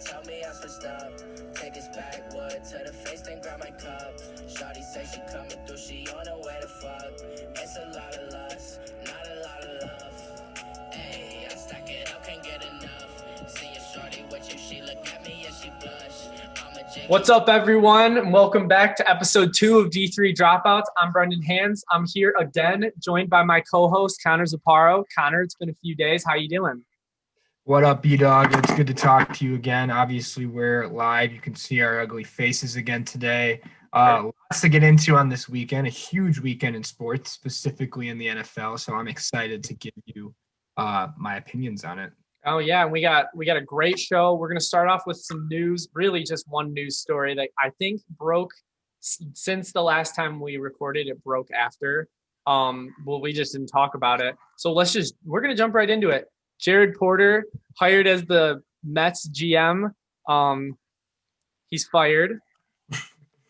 tell me I switched up. Take this backwood to the face, then grab my cup. Shawty say she coming through, she on her way to fuck. It's a lot of lust, not a lot of love. Hey, I stack it up, can't get enough. See a shorty with you, she look at me and she blush. What's up, everyone? Welcome back to episode 2 of D3 Dropouts. I'm Brendan Hands. I'm here again, joined by my co-host, Connor Ziparo. Connor, it's been a few days. How you doing? What up, B-Dog? It's good to talk to you again. Obviously, we're live. You can see our ugly faces again today. Lots to get into on this weekend, a huge weekend in sports, specifically in the NFL. So I'm excited to give you my opinions on it. Oh, yeah, and we got a great show. We're going to start off with some news, really just one news story that I think broke since the last time we recorded. It broke after. We just didn't talk about it. So we're going to jump right into it. Jared Porter hired as the Mets GM. He's fired.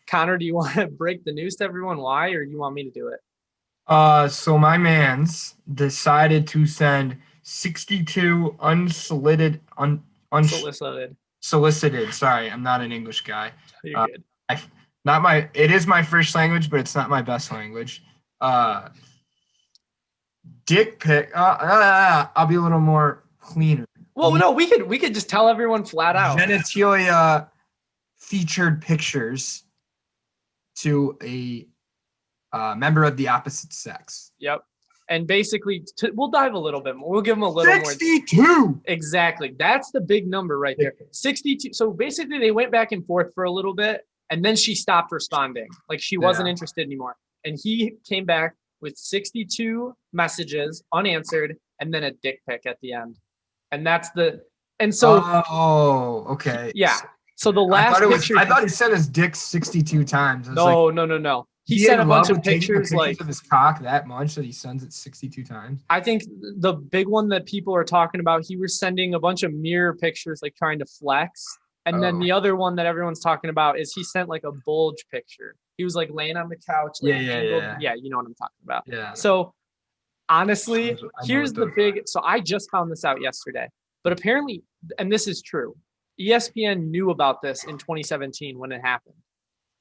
Connor, do you want to break the news to everyone why, or do you want me to do it? So my mans decided to send 62 unsolicited. Sorry, I'm not an English guy. You're good. It is my first language, but it's not my best language. Dick pic. I'll be a little more cleaner. Well, no, we could just tell everyone flat out. Genitalia featured pictures to a member of the opposite sex. Yep. And basically, we'll dive a little bit more. We'll give them a little 62! more. Exactly. That's the big number right there. 62. So basically, they went back and forth for a little bit, and then she stopped responding. Like, she wasn't interested anymore. And he came back with 62 messages unanswered, and then a dick pic at the end. And that's okay. Yeah. So the last picture. I thought he said his dick 62 times. No. He sent a bunch of pictures of his cock that much that he sends it 62 times. I think the big one that people are talking about, he was sending a bunch of mirror pictures, like trying to flex. And then the other one that everyone's talking about is he sent like a bulge picture. He was like laying on the couch. Yeah. Yeah, you know what I'm talking about. Yeah. So honestly, here's the big. So I just found this out yesterday, but apparently, and this is true, ESPN knew about this in 2017 when it happened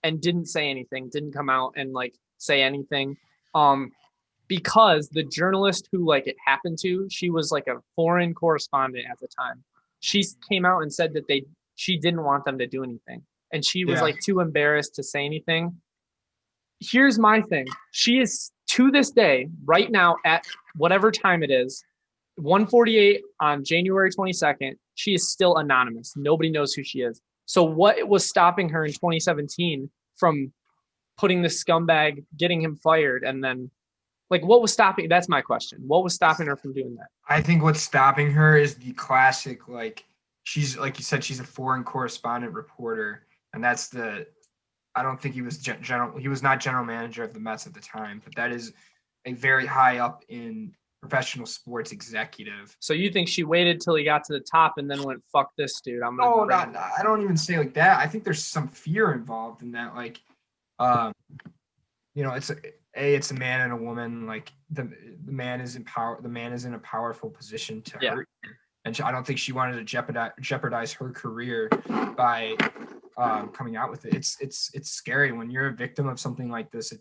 and didn't say anything, didn't come out and like say anything. Because the journalist who like it happened to, she was like a foreign correspondent at the time. She came out and said that she didn't want them to do anything. And she was like too embarrassed to say anything. Here's my thing. She is, to this day, right now at whatever time it is, 1:48 on January 22nd, she is still anonymous. Nobody knows who she is. So what was stopping her in 2017 from putting this scumbag, getting him fired, and then, like, what was stopping? That's my question. What was stopping her from doing that? I think what's stopping her is the classic, like, she's, like you said, she's a foreign correspondent reporter, and that's I don't think he was he was not general manager of the Mets at the time, but that is a very high up in professional sports executive. So you think she waited till he got to the top and then went, fuck this dude? I don't even say like that. I think there's some fear involved in that. Like, it's a man and a woman. Like the man is in power. The man is in a powerful position to hurt you. And I don't think she wanted to jeopardize her career by coming out with it. It's scary when you're a victim of something like this.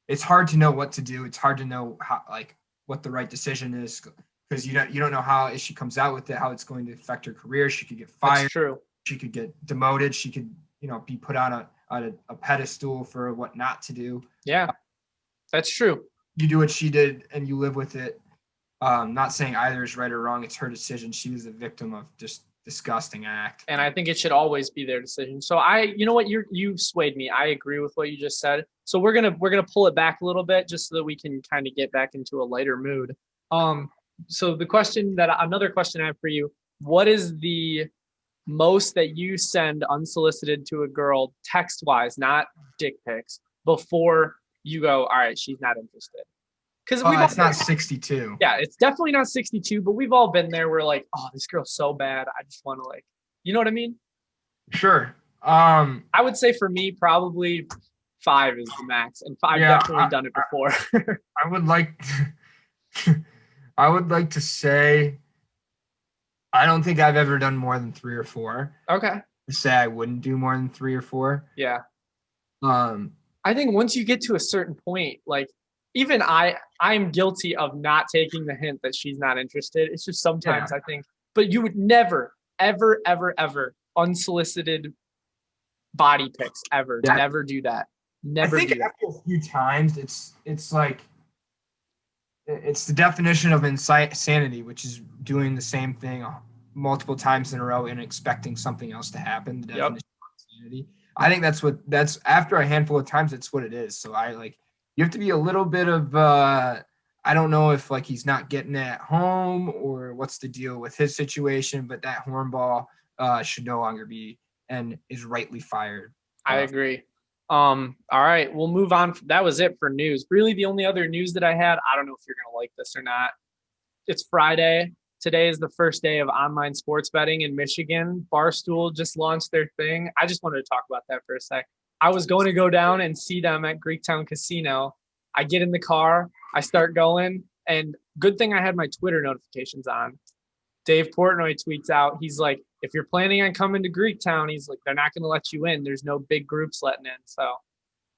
It's hard to know what to do. It's hard to know how, like, what the right decision is, because you don't know how, if she comes out with it, how it's going to affect her career. She could get fired. That's true. She could get demoted. She could, be put on a pedestal for what not to do. Yeah, that's true. You do what she did and you live with it. Not saying either is right or wrong. It's her decision. She was a victim of just disgusting act. And I think it should always be their decision. So you know what, you swayed me. I agree with what you just said. So we're gonna pull it back a little bit just so that we can kind of get back into a lighter mood. So another question I have for you: what is the most that you send unsolicited to a girl, text wise, not dick pics, before you go, all right, she's not interested? Because it's not 62. Yeah, it's definitely not 62, but we've all been there. We're like, oh, this girl's so bad. I just want to, like, you know what I mean? Sure. I would say for me, probably 5 is the max, and 5 definitely done it before. I would like to say I don't think I've ever done more than 3 or 4. Okay. To say I wouldn't do more than 3 or 4. Yeah. Um, I think once you get to a certain point, like even I'm guilty of not taking the hint that she's not interested. It's just sometimes I think, but you would never, ever, ever, ever unsolicited body pics ever. Yeah. Never do that. Never I think do that. after a few times, it's like it's the definition of insanity, which is doing the same thing multiple times in a row and expecting something else to happen. The definition of insanity. I think that's after a handful of times, it's what it is. So you have to be a little bit of I don't know if like he's not getting at home or what's the deal with his situation, but that hornball should no longer be and is rightly fired. I agree. All right, we'll move on. That was it for news. Really, the only other news that I had, I don't know if you're going to like this or not. It's Friday. Today is the first day of online sports betting in Michigan. Barstool just launched their thing. I just wanted to talk about that for a sec. I was going to go down and see them at Greektown Casino. I get in the car, I start going, and good thing I had my Twitter notifications on. Dave Portnoy tweets out, he's like, if you're planning on coming to Greektown, he's like, they're not going to let you in. There's no big groups letting in. So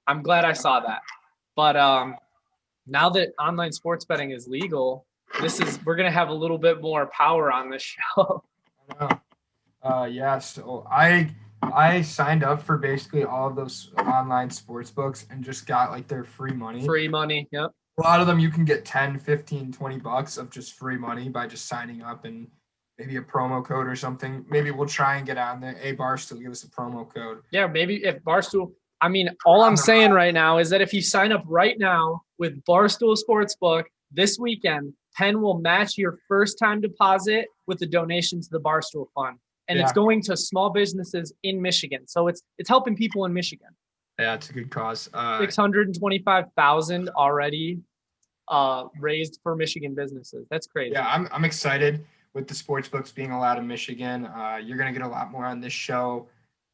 I'm glad I saw that. But now that online sports betting is legal, we're going to have a little bit more power on this show. Yeah, so I signed up for basically all of those online sports books and just got like their free money. Free money, yep. A lot of them you can get 10, 15, 20 bucks of just free money by just signing up and maybe a promo code or something. Maybe we'll try and get on there. Hey, Barstool, give us a promo code. Yeah, maybe if Barstool, I mean, all I'm saying right now is that if you sign up right now with Barstool Sportsbook this weekend, Penn will match your first time deposit with a donation to the Barstool Fund. And it's going to small businesses in Michigan. So it's helping people in Michigan. Yeah, it's a good cause. 625,000 already raised for Michigan businesses. That's crazy. Yeah, I'm excited with the sports books being allowed in Michigan. You're gonna get a lot more on this show,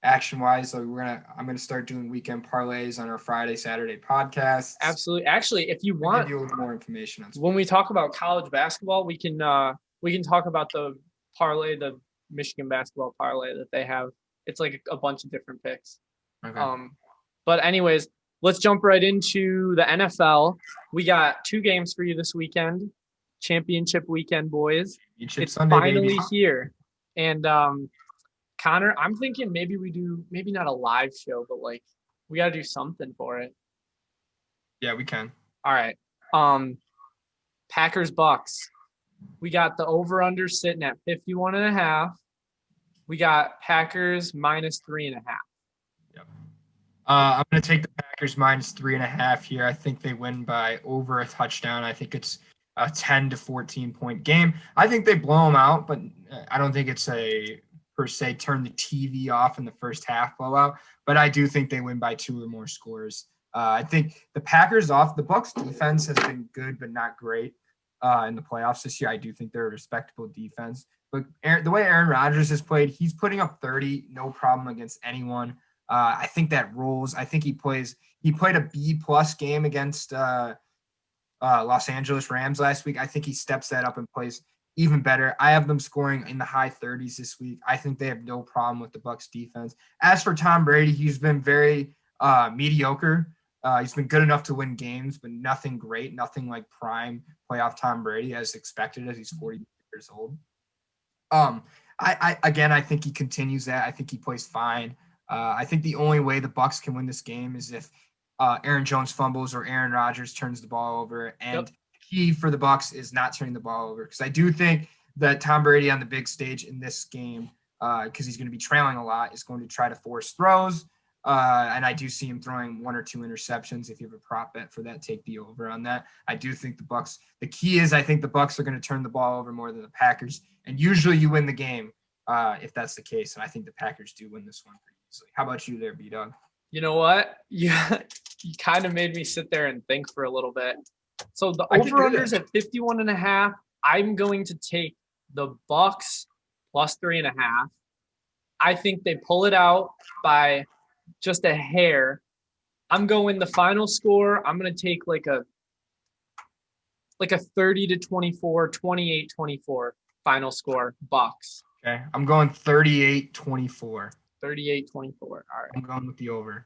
action wise. So I'm gonna start doing weekend parlays on our Friday, Saturday podcasts. Absolutely. Actually, if you want, give you a little more information on sports. When we talk about college basketball, we can talk about the parlay, the Michigan basketball parlay that they have. It's like a bunch of different picks. Okay. But anyways, let's jump right into the NFL. We got 2 games for you this weekend. Championship weekend, boys. It's Sunday, finally baby. Here. And Connor, I'm thinking maybe not a live show, but like we got to do something for it. Yeah, we can. All right. Packers Bucks. We got the over-under sitting at 51.5. We got Packers minus 3.5. Yep. I'm going to take the Packers minus 3.5 here. I think they win by over a touchdown. I think it's a 10 to 14 point game. I think they blow them out, but I don't think it's a per se turn the TV off in the first half blowout. But I do think they win by 2 or more scores. I think the Bucs defense has been good but not great in the playoffs this year. I do think they're a respectable defense. But the way Aaron Rodgers has played, he's putting up 30, no problem against anyone. I think that rolls. I think he played a B+ game against Los Angeles Rams last week. I think he steps that up and plays even better. I have them scoring in the high 30s this week. I think they have no problem with the Bucs defense. As for Tom Brady, he's been very mediocre. He's been good enough to win games, but nothing great, nothing like prime playoff Tom Brady as expected as he's 40 years old. I think he continues that. I think he plays fine. I think the only way the Bucs can win this game is if Aaron Jones fumbles or Aaron Rodgers turns the ball over. And key for the Bucs is not turning the ball over, because I do think that Tom Brady on the big stage in this game, because he's going to be trailing a lot, is going to try to force throws. And I do see him throwing 1 or 2 interceptions. If you have a prop bet for that, take the over on that. I do think the key is I think the Bucs are going to turn the ball over more than the Packers. And usually you win the game if that's the case. And I think the Packers do win this one pretty easily. How about you there, B-Dog? You know what? You kind of made me sit there and think for a little bit. So the over-under's at 51.5. I'm going to take the Bucs plus 3.5. I think they pull it out by just a hair. I'm going the final score. I'm going to take like a 30 to 24, 28-24. Final score, Bucks. Okay. I'm going 38-24. 38-24. All right. I'm going with the over.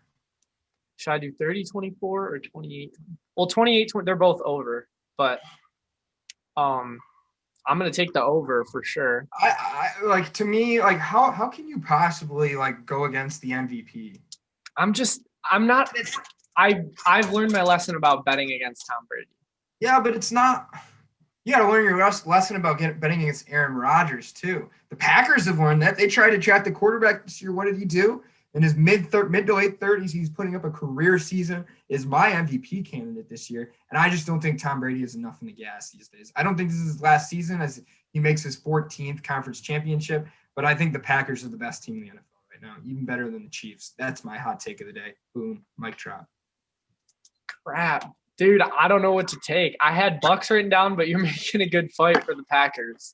Should I do 30-24 or 28? Well, 28-20, they're both over, but I'm going to take the over for sure. I like, to me, like, how can you possibly like go against the MVP? I've learned my lesson about betting against Tom Brady. Yeah, but it's not. You got to learn your lesson about betting against Aaron Rodgers too. The Packers have learned that. They tried to draft the quarterback this year. What did he do? In his mid to late 30s, he's putting up a career season. Is my MVP candidate this year, and I just don't think Tom Brady has enough in the gas these days. I don't think this is his last season as he makes his 14th conference championship, but I think the Packers are the best team in the NFL right now, even better than the Chiefs. That's my hot take of the day. Boom, mic drop. Crap. Dude, I don't know what to take. I had Bucks written down, but you're making a good fight for the Packers.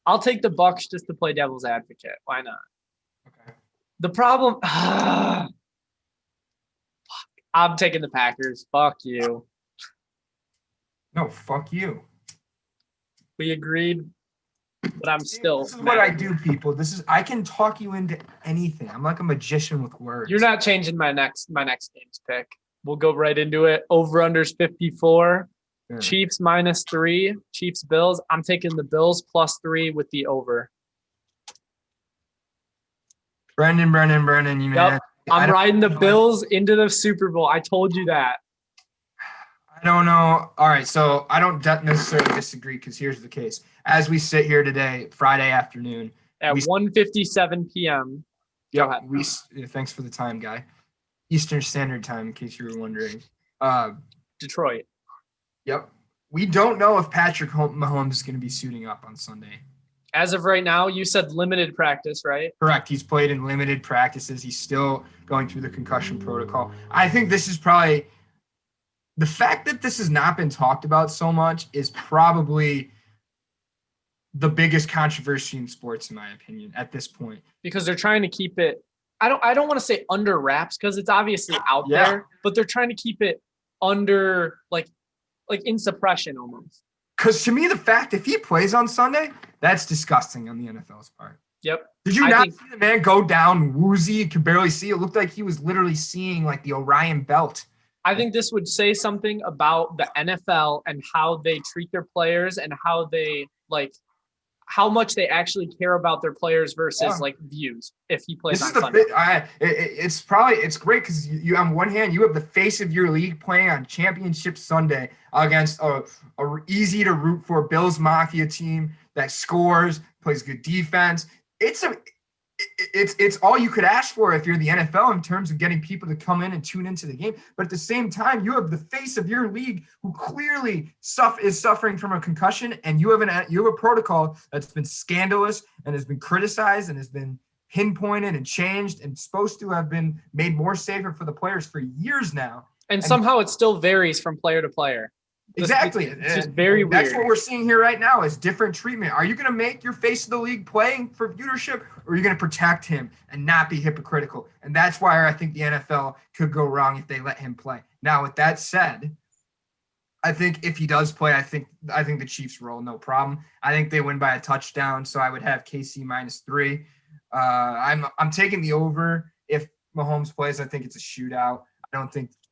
I'll take the Bucks just to play devil's advocate. Why not? Okay. The problem, I'm taking the Packers. Fuck you. No, fuck you. We agreed, but I'm still. This is what I do, people. I can talk you into anything. I'm like a magician with words. You're not changing my next game's pick. We'll go right into it. Over-unders 54. Sure. Chiefs -3. Chiefs Bills. I'm taking the Bills +3 with the over. Brendan, you man. Yep. I'm riding the Bills into the Super Bowl. I told you that. I don't know. All right, so I don't necessarily disagree because here's the case. As we sit here today, Friday afternoon. At 1:57 p.m. Yep. Thanks for the time, guy. Eastern Standard Time, in case you were wondering. Detroit. Yep. We don't know if Patrick Mahomes is going to be suiting up on Sunday. As of right now, you said limited practice, right? Correct. He's played in limited practices. He's still going through the concussion protocol. I think this is probably – the fact that this has not been talked about so much is probably the biggest controversy in sports, in my opinion, at this point. Because they're trying to keep it – I don't want to say under wraps because it's obviously out there, but they're trying to keep it under like in suppression almost. Because to me, the fact if he plays on Sunday, that's disgusting on the NFL's part. Yep. Did you not see the man go down woozy? You could barely see. It looked like he was literally seeing like the Orion belt. I think this would say something about the NFL and how they treat their players and how they how much they actually care about their players versus views if he plays on Sunday. It's great because you on one hand you have the face of your league playing on Championship Sunday against a easy to root for Bills Mafia team that scores, plays good defense. It's all you could ask for if you're the NFL in terms of getting people to come in and tune into the game. But at the same time, you have the face of your league who clearly is suffering from a concussion, and you have a protocol that's been scandalous and has been criticized and has been pinpointed and changed and supposed to have been made more safer for the players for years now. And somehow it still varies from player to player. Exactly. It's just very weird. That's what we're seeing here right now is different treatment. Are you going to make your face of the league playing for viewership, or are you going to protect him and not be hypocritical? And that's why I think the NFL could go wrong if they let him play. Now, with that said, I think if he does play, I think the Chiefs roll, no problem. I think they win by a touchdown, so I would have KC -3. I'm taking the over. If Mahomes plays, I think it's a shootout.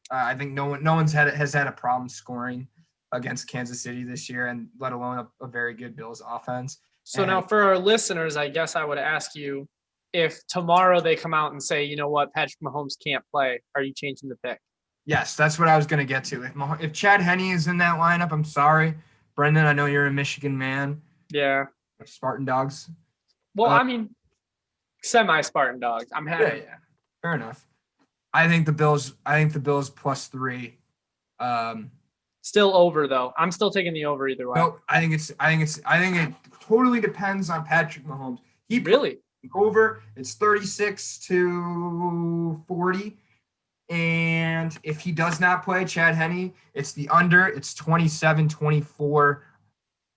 I think no one's has had a problem scoring against Kansas City this year, and let alone a very good Bills offense. So now for our listeners, I guess I would ask you, if tomorrow they come out and say, you know what, Patrick Mahomes can't play, are you changing the pick? Yes, that's what I was going to get to. If Chad Henne is in that lineup, I'm sorry. Brendan, I know you're a Michigan man. Yeah. Spartan Dogs. Well, I mean, semi-Spartan Dogs. I'm happy. Yeah. Fair enough. I think the Bills +3. Still over though. I'm still taking the over either way. No, I think it totally depends on Patrick Mahomes. He really over. It's 36-40, and if he does not play, Chad Henne, it's the under. It's 27-24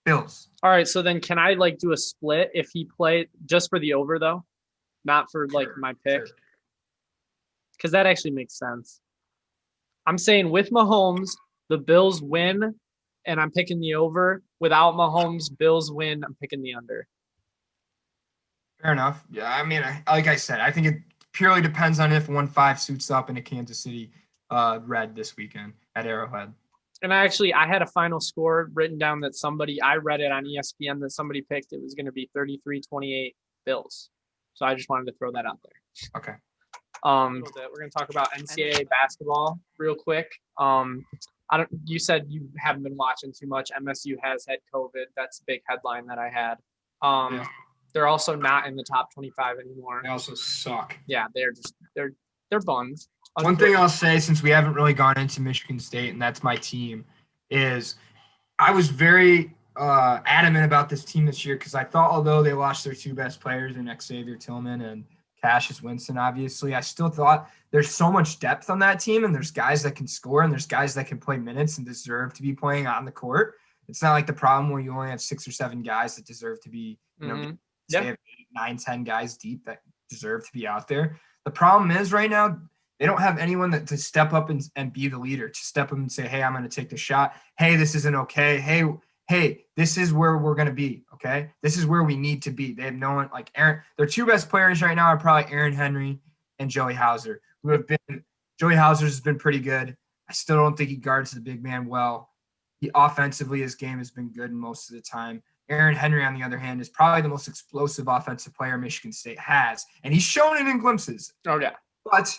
Bills. All right, so then can I do a split if he played just for the over though, not for my pick? Because that actually makes sense. I'm saying with Mahomes, the Bills win, and I'm picking the over. without Mahomes, Bills win. I'm picking the under. Fair enough. Yeah, I mean, like I said, I think it purely depends on if 1-5 suits up in a Kansas City red this weekend at Arrowhead. And I had a final score written down that I read it on ESPN that somebody picked. It was going to be 33-28 Bills. So I just wanted to throw that out there. Okay. We're going to talk about NCAA basketball real quick. You said you haven't been watching too much. MSU has had COVID. That's a big headline that I had. Yeah. They're also not in the top 25 anymore. They also suck. Yeah, they're buns. One thing I'll say, since we haven't really gone into Michigan State, and that's my team, is I was very adamant about this team this year because I thought, although they lost their two best players in Xavier Tillman and Cassius Winston, obviously, I still thought there's so much depth on that team, and there's guys that can score, and there's guys that can play minutes and deserve to be playing on the court. It's not like the problem where you only have 6 or 7 guys that deserve to be, say, 8, 9, 10 guys deep that deserve to be out there. The problem is right now, they don't have anyone to step up and be the leader, to step up and say, hey, I'm going to take the shot. Hey, this isn't okay. Hey, this is where we're going to be, okay? This is where we need to be. They have no one like Aaron. Their two best players right now are probably Aaron Henry and Joey Hauser, Joey Hauser has been pretty good. I still don't think he guards the big man well. Offensively, his game has been good most of the time. Aaron Henry, on the other hand, is probably the most explosive offensive player Michigan State has, and he's shown it in glimpses. Oh, yeah. But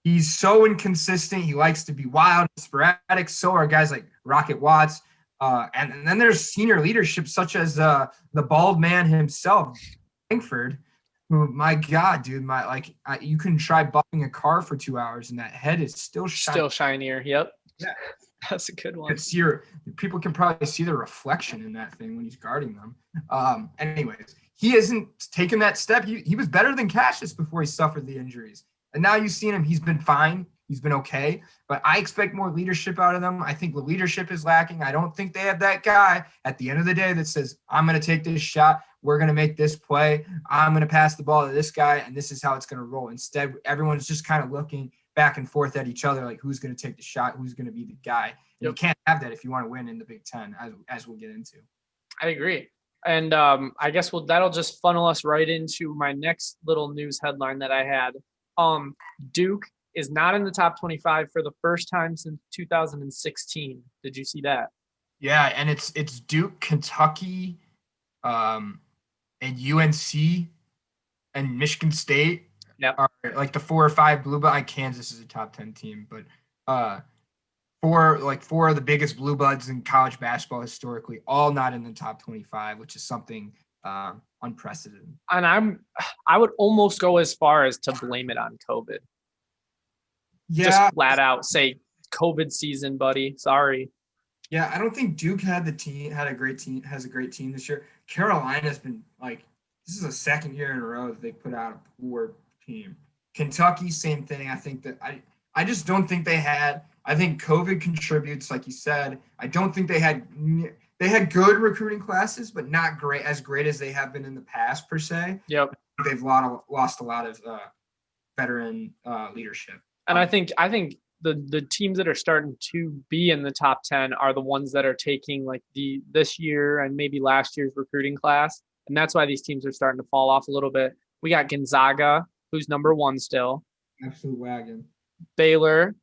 he's so inconsistent. He likes to be wild and sporadic. So are guys like Rocket Watts. And then there's senior leadership such as the bald man himself, Langford, who, my God, dude, you can try buffing a car for 2 hours and that head is still shiny. Still shinier. Yep. Yeah. That's a good one. People can probably see the reflection in that thing when he's guarding them. Anyways, he hasn't taken that step. He was better than Cassius before he suffered the injuries. And now you've seen him. He's been fine. He's been okay. But I expect more leadership out of them. I think the leadership is lacking. I don't think they have that guy at the end of the day that says, I'm going to take this shot. We're going to make this play. I'm going to pass the ball to this guy, and this is how it's going to roll. Instead, everyone's just kind of looking back and forth at each other, like who's going to take the shot, who's going to be the guy. And You can't have that if you want to win in the Big Ten, as we'll get into. I agree. And I guess that'll just funnel us right into my next little news headline that I had. Duke is not in the top 25 for the first time since 2016. Did you see that? Yeah, and it's Duke, Kentucky, and UNC and Michigan State. Yep. Are like the 4 or 5 blue blood. Kansas is a top 10 team, but four of the biggest blue bloods in college basketball historically, all not in the top 25, which is something unprecedented. And I would almost go as far as to blame it on COVID. Yeah, just flat out say COVID season, buddy. Sorry. Yeah, I don't think Duke has a great team this year. Carolina's been this is the second year in a row that they put out a poor team. Kentucky, same thing. I think that I just don't think they had. I think COVID contributes, like you said. I don't think they had good recruiting classes, but not great as they have been in the past per se. Yep. They've lost a lot of veteran leadership. And I think the teams that are starting to be in the top 10 are the ones that are taking this year and maybe last year's recruiting class. And that's why these teams are starting to fall off a little bit. We got Gonzaga, who's number 1 still. Absolute wagon. Baylor,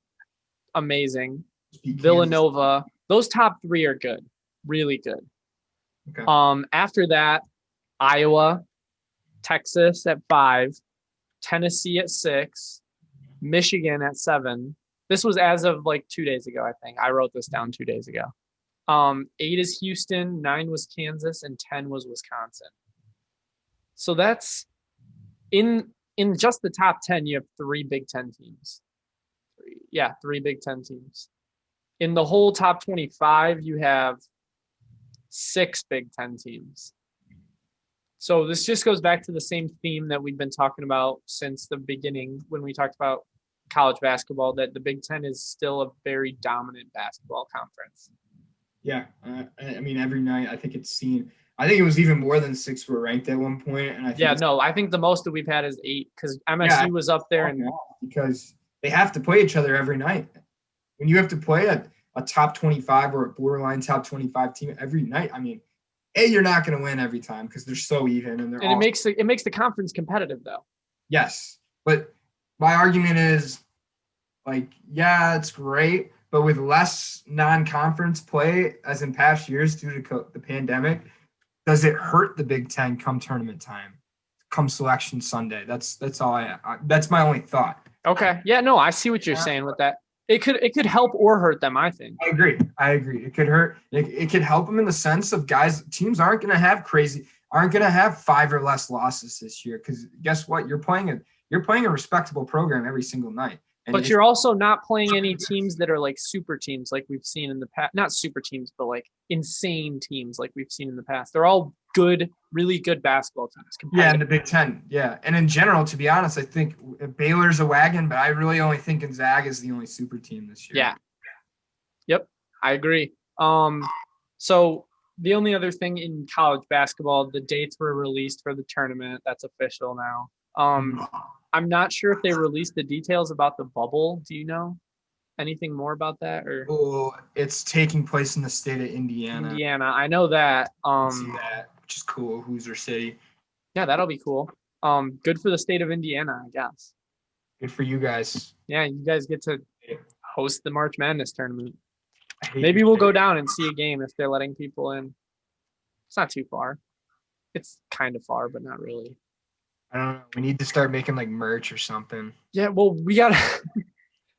amazing. Villanova. Those top 3 are good. Really good. Okay. After that, Iowa, Texas at 5, Tennessee at 6, Michigan at 7. This was as of 2 days ago, I think. I wrote this down 2 days ago. 8 is Houston, 9 was Kansas, and 10 was Wisconsin. So that's in just the top 10, you have 3 Big Ten teams. 3 Big Ten teams. In the whole top 25, you have 6 Big Ten teams. So this just goes back to the same theme that we've been talking about since the beginning when we talked about college basketball, that the Big Ten is still a very dominant basketball conference. Yeah. I mean, every night I think it was even more than 6 were ranked at one point. And I think the most that we've had is 8 because MSU was up there. And because they have to play each other every night. When you have to play a top 25 or a borderline top 25 team every night, I mean, you're not going to win every time because they're so even and it makes the conference competitive though. Yes, but my argument is like, yeah, it's great, but with less non-conference play as in past years due to the pandemic, does it hurt the Big Ten come tournament time, come Selection Sunday? That's all that's my only thought. Okay. Yeah, no, I see what you're saying with that. It could help or hurt them, I think. I agree. It could hurt. It could help them in the sense of teams aren't going to have 5 or less losses this year because guess what? You're playing a respectable program every single night. But you're also not playing any teams that are like super teams like we've seen in the past. Not super teams, but like insane teams like we've seen in the past. They're all good, really good basketball teams. Yeah, in the Big Ten. Yeah. And in general, to be honest, I think Baylor's a wagon, but I really only think Gonzaga is the only super team this year. Yeah. Yep. I agree. So the only other thing in college basketball, the dates were released for the tournament. That's official now. I'm not sure if they released the details about the bubble. Do you know anything more about that? Or it's taking place in the state of Indiana. I know that. See that, which is cool. Hoosier City. Yeah, that'll be cool. Good for the state of Indiana, I guess. Good for you guys. Yeah, you guys get to host the March Madness tournament. Maybe we'll go down and see a game if they're letting people in. It's not too far. It's kind of far, but not really. I don't know. We need to start making like merch or something. Yeah, well, we gotta.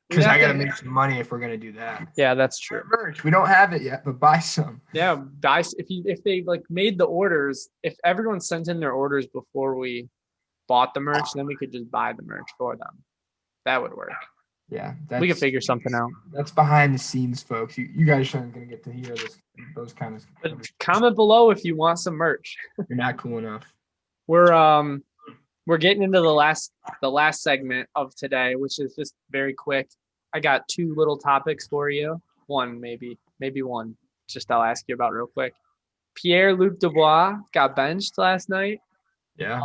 Because I gotta make some money if we're gonna do that. Yeah, that's true. Merch. We don't have it yet, but buy some. Yeah, buy if they like made the orders. If everyone sent in their orders before we bought the merch, then we could just buy the merch for them. That would work. Yeah, we could figure something out. That's behind the scenes, folks. You guys aren't gonna get to hear those kind of. But comment below if you want some merch. You're not cool enough. We're getting into the last segment of today, which is just very quick. I got 2 little topics for you. One, maybe one. Just I'll ask you about real quick. Pierre-Luc Dubois got benched last night. Yeah.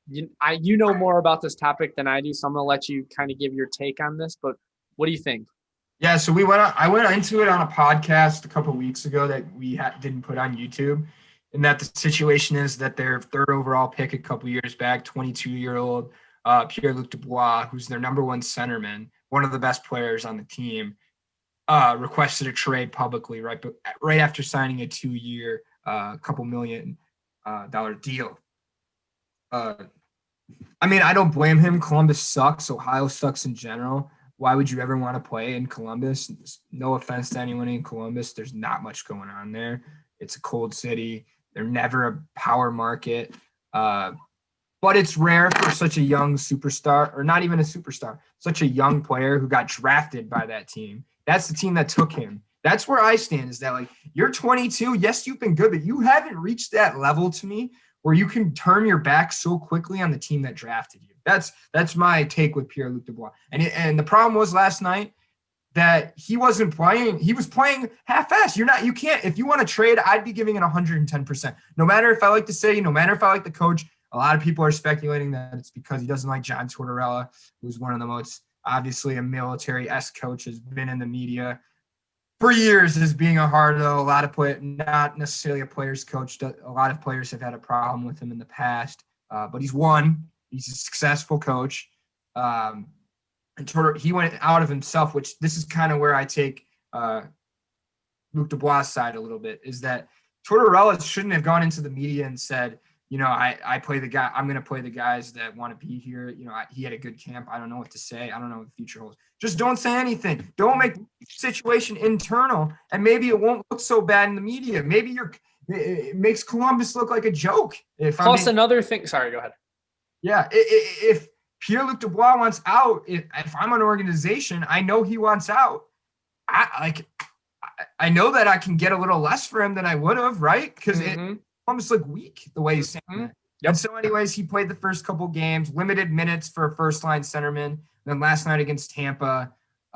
You know more about this topic than I do, so I'm gonna let you kind of give your take on this. But what do you think? Yeah, so I went into it on a podcast a couple of weeks ago that we didn't put on YouTube. And that the situation is that their 3rd overall pick a couple years back, 22-year-old Pierre-Luc Dubois, who's their number 1 centerman, one of the best players on the team, requested a trade publicly right after signing a 2-year, couple $1 million deal. I mean, I don't blame him. Columbus sucks. Ohio sucks in general. Why would you ever want to play in Columbus? No offense to anyone in Columbus. There's not much going on there. It's a cold city. They're never a power market. But it's rare for such a young superstar, or not even a superstar, such a young player who got drafted by that team. That's the team that took him. That's where I stand, is that like, you're 22. Yes, you've been good, but you haven't reached that level to me where you can turn your back so quickly on the team that drafted you. That's my take with Pierre-Luc Dubois. And the problem was last night that he wasn't playing. He was playing half-assed. You can't, if you want to trade, I'd be giving it 110%. No matter if I like the city, no matter if I like the coach, a lot of people are speculating that it's because he doesn't like John Tortorella, who's one of the most, obviously a military-esque coach, has been in the media for years as being a hard-though. A lot of not necessarily a player's coach. A lot of players have had a problem with him in the past, but he's won. He's a successful coach. And he went out of himself, which this is kind of where I take Luc Dubois' side a little bit, is that Tortorella shouldn't have gone into the media and said, I play the guy. I'm going to play the guys that want to be here. He had a good camp. I don't know what to say. I don't know what the future holds. Just don't say anything. Don't make the situation internal, and maybe it won't look so bad in the media. Maybe it makes Columbus look like a joke. Another thing. Sorry, go ahead. Yeah, if Pierre-Luc Dubois wants out, if I'm an organization, I know he wants out. I know that I can get a little less for him than I would have, right? Because it almost looked weak the way he's saying that. Yep. And so anyways, he played the first couple games, limited minutes for a first-line centerman. Then last night against Tampa,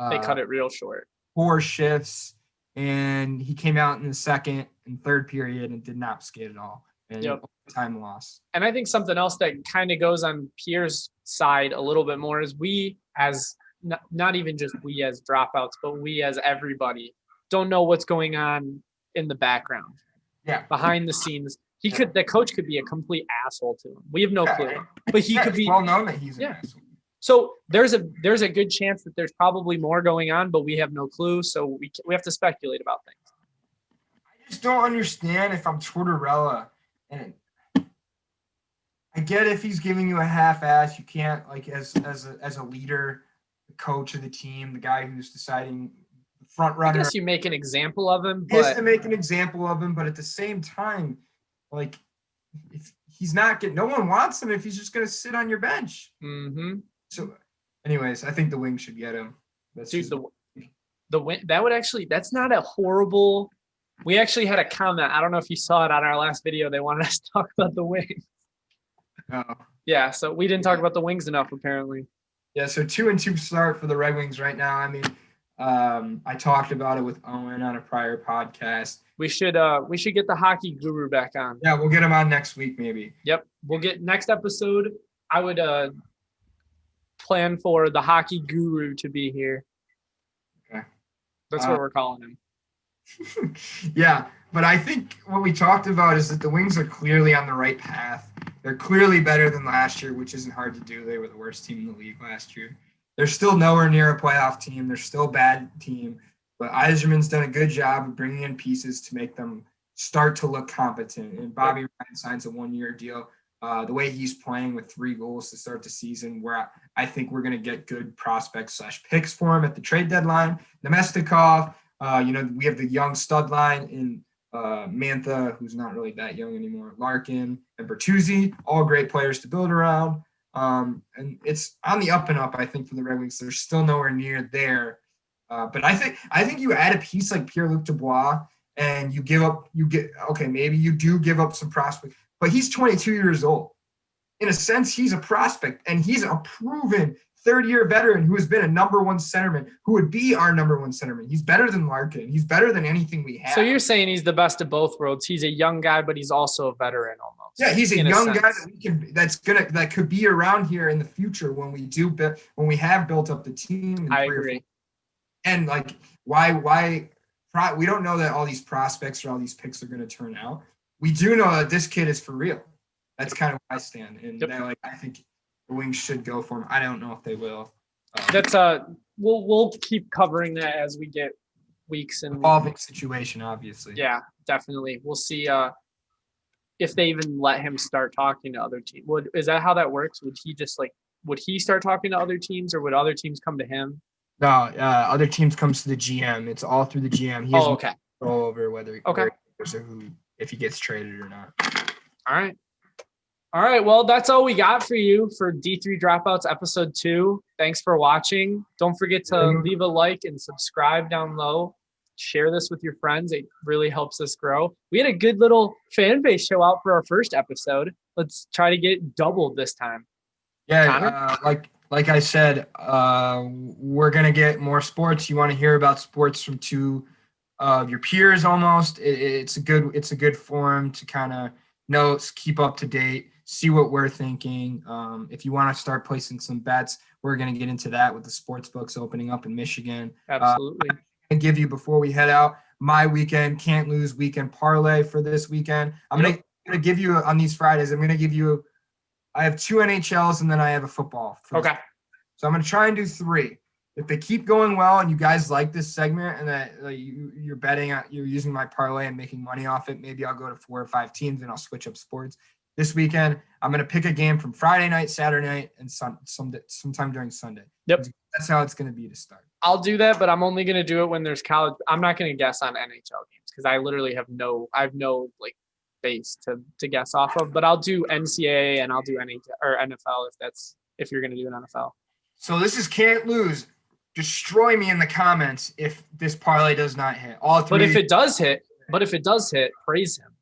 they cut it real short. 4 shifts, and he came out in the second and third period and did not skate at all. And time loss. And I think something else that kind of goes on Pierre's side a little bit more is we, as not even just we as dropouts, but we as everybody don't know what's going on in the background. Yeah. Behind the scenes. The coach could be a complete asshole to him. We have no clue. But he could be well known that he's an asshole. So there's a good chance that there's probably more going on, but we have no clue. So we have to speculate about things. I just don't understand if I'm Tortorella, and I get if he's giving you a half-ass, you can't as a leader, the coach of the team, the guy who's deciding front runner. I guess you make an example of him. He has to make an example of him, but at the same time, if he's not no one wants him if he's just going to sit on your bench. Mm-hmm. So, anyways, I think the Wings should get him. The win that would actually. That's not a horrible. We actually had a comment. I don't know if you saw it on our last video. They wanted us to talk about the Wings. Oh. Yeah, so we didn't talk about the Wings enough, apparently. Yeah, so 2-2 start for the Red Wings right now. I mean, I talked about it with Owen on a prior podcast. We should get the hockey guru back on. Yeah, we'll get him on next week, maybe. Yep, we'll get next episode. I would plan for the hockey guru to be here. Okay, that's what we're calling him. Yeah, but I think what we talked about is that the Wings are clearly on the right path. They're clearly better than last year, which isn't hard to do. They were the worst team in the league last year. They're still nowhere near a playoff team. They're still a bad team. But Yzerman's done a good job of bringing in pieces to make them start to look competent. And Bobby Ryan signs a 1-year deal. The way he's playing with 3 goals to start the season, where I think we're going to get good prospects / picks for him at the trade deadline. Nemestikov, we have the young stud line in Mantha, who's not really that young anymore, Larkin, and Bertuzzi, all great players to build around. And it's on the up and up, I think, for the Red Wings. They're still nowhere near there. But I think you add a piece like Pierre-Luc Dubois and maybe you do give up some prospect, but he's 22 years old. In a sense, he's a prospect, and he's a proven third-year veteran who has been a number 1 centerman, who would be our number 1 centerman. He's better than Larkin. He's better than anything we have. So you're saying he's the best of both worlds. He's a young guy, but he's also a veteran almost. Yeah, he's a young guy that could be around here in the future when we have built up the team. I agree. And why we don't know that all these prospects or all these picks are going to turn out. We do know that this kid is for real. That's kind of where I stand. And I think the Wings should go for him. I don't know if they will. That's we'll keep covering that as we get weeks and evolving situation, obviously. Yeah, definitely. We'll see if they even let him start talking to other teams. Is that how that works? Would he start talking to other teams, or would other teams come to him? No, other teams comes to the GM. It's all through the GM. He has control over whether if he gets traded or not. All right. Well, that's all we got for you for D3 Dropouts episode 2. Thanks for watching. Don't forget to leave a like and subscribe down low. Share this with your friends. It really helps us grow. We had a good little fan base show out for our first episode. Let's try to get doubled this time. Yeah, like I said, we're gonna get more sports. You want to hear about sports from 2 of your peers almost. It's a good forum to kind of keep up to date, see what we're thinking. If you want to start placing some bets, we're gonna get into that with the sports books opening up in Michigan. Absolutely. And give you, before we head out, my weekend can't lose weekend parlay for this weekend. I'm gonna give you on these Fridays. I'm gonna give you. I have 2 NHLs and then I have a football. Okay. So I'm going to try and do 3. If they keep going well and you guys like this segment and that you're betting, you're using my parlay and making money off it, maybe I'll go to 4 or 5 teams and I'll switch up sports. This weekend, I'm going to pick a game from Friday night, Saturday night, and sometime during Sunday. Yep. That's how it's going to be to start. I'll do that, but I'm only going to do it when there's college. I'm not going to guess on NHL games because I literally have no base to guess off of, but I'll do NCAA and I'll do NHL or NFL if you're going to do an NFL. So this is can't lose. Destroy me in the comments if this parlay does not hit. All 3. But if it does hit, praise him.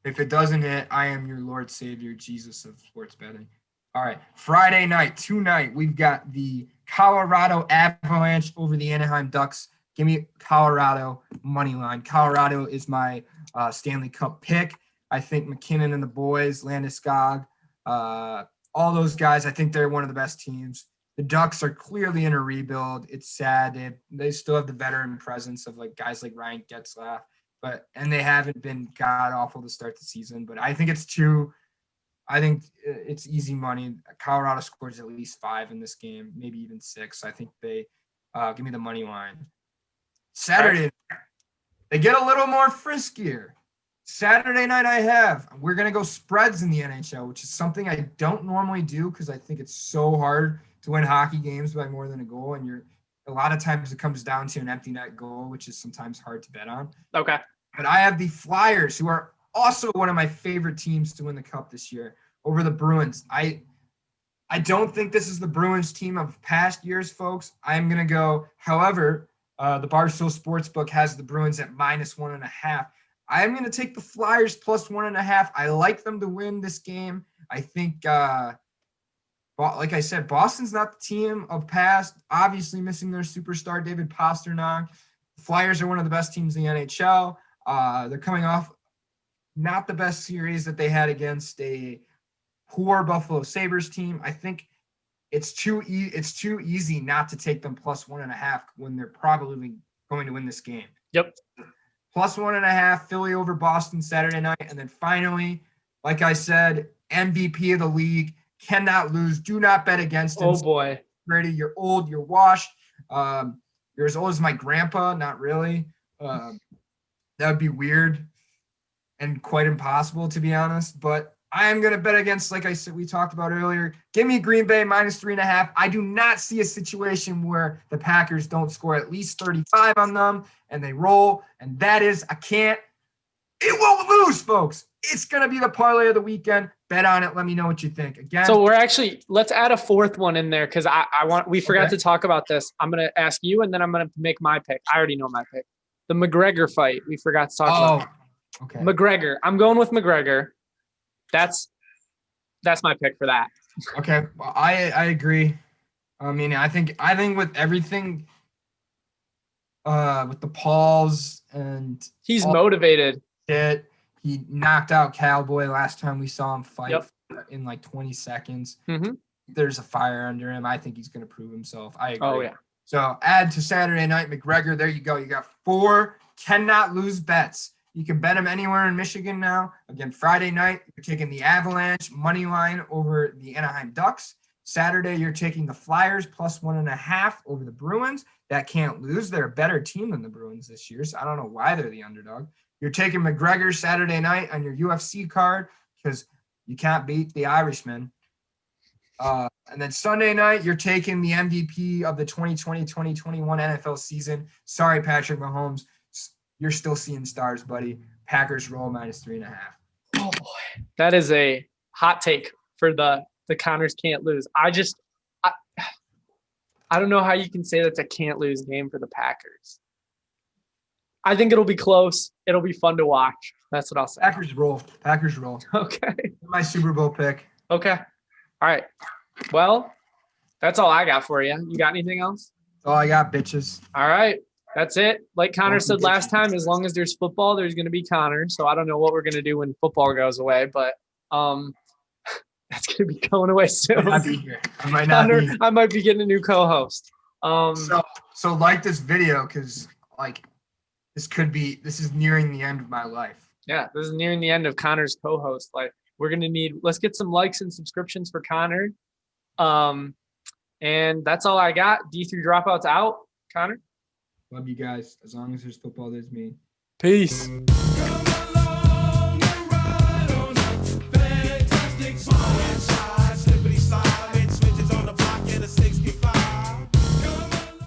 If it doesn't hit, I am your Lord Savior, Jesus of sports betting. All right, Friday night, tonight, we've got the Colorado Avalanche over the Anaheim Ducks. Give me Colorado money line. Colorado is my Stanley Cup pick. I think McKinnon and the boys, Landeskog, all those guys, I think they're one of the best teams. The Ducks are clearly in a rebuild. It's sad. They still have the veteran presence of like guys like Ryan Getzlaf, and they haven't been god awful to start the season. But I think it's easy money. Colorado scores at least 5 in this game, maybe even 6. I think they give me the money line. Saturday, they get a little more friskier. Saturday night we're going to go spreads in the NHL, which is something I don't normally do because I think it's so hard to win hockey games by more than a goal. And a lot of times it comes down to an empty net goal, which is sometimes hard to bet on. Okay. But I have the Flyers, who are also one of my favorite teams to win the Cup this year, over the Bruins. I don't think this is the Bruins team of past years, folks. I'm going to go, however, the Barstool Sportsbook has the Bruins at -1.5. I'm going to take the Flyers +1.5. I like them to win this game. I think, like I said, Boston's not the team of past, obviously missing their superstar, David Pastrnak. The Flyers are one of the best teams in the NHL. They're coming off not the best series that they had against a poor Buffalo Sabres team. I think it's too easy not to take them +1.5 when they're probably going to win this game. Yep. +1.5, Philly over Boston Saturday night. And then finally, like I said, MVP of the league, cannot lose. Do not bet against him. Oh, boy. Brady, you're old. You're washed. You're as old as my grandpa. Not really. That would be weird and quite impossible, to be honest. But I am going to bet against, like I said, we talked about earlier. Give me Green Bay -3.5. I do not see a situation where the Packers don't score at least 35 on them and they roll. And that is, it won't lose, folks. It's going to be the parlay of the weekend. Bet on it. Let me know what you think. Again. So let's add a fourth one in there because we forgot to talk about this. I'm going to ask you and then I'm going to make my pick. I already know my pick. The McGregor fight. We forgot to talk about. Okay. McGregor. I'm going with McGregor. That's my pick for that. Okay, well, I agree. I mean, I think with everything, with the Pauls and he's motivated. He knocked out Cowboy last time we saw him fight in like 20 seconds. Mm-hmm. There's a fire under him. I think he's going to prove himself. I agree. Oh yeah. So add to Saturday night McGregor. There you go. You got 4 cannot lose bets. You can bet them anywhere in Michigan now. Again, Friday night, you're taking the Avalanche money line over the Anaheim Ducks. Saturday, you're taking the Flyers +1.5 over the Bruins. That can't lose. They're a better team than the Bruins this year, so I don't know why they're the underdog. You're taking McGregor Saturday night on your UFC card because you can't beat the Irishman. And then Sunday night, you're taking the MVP of the 2020-2021 NFL season. Sorry, Patrick Mahomes. You're still seeing stars, buddy. Packers roll -3.5. Oh boy, that is a hot take for the Connors can't lose. I don't know how you can say that's a can't lose game for the Packers. I think it'll be close. It'll be fun to watch. That's what I'll say. Packers roll. Okay. My Super Bowl pick. Okay. All right. Well, that's all I got for you. You got anything else? That's all I got, bitches. All right. That's it. Like Connor said last time, as long as there's football, there's going to be Connor. So I don't know what we're going to do when football goes away, but that's going to be going away soon. I might not be here. I might be getting a new co-host. So like this video because like this is nearing the end of my life. Yeah, this is nearing the end of Connor's co-host. Like we're going to let's get some likes and subscriptions for Connor. And that's all I got. D3 Dropouts out. Connor? Love you guys. As long as there's football, there's me. Peace.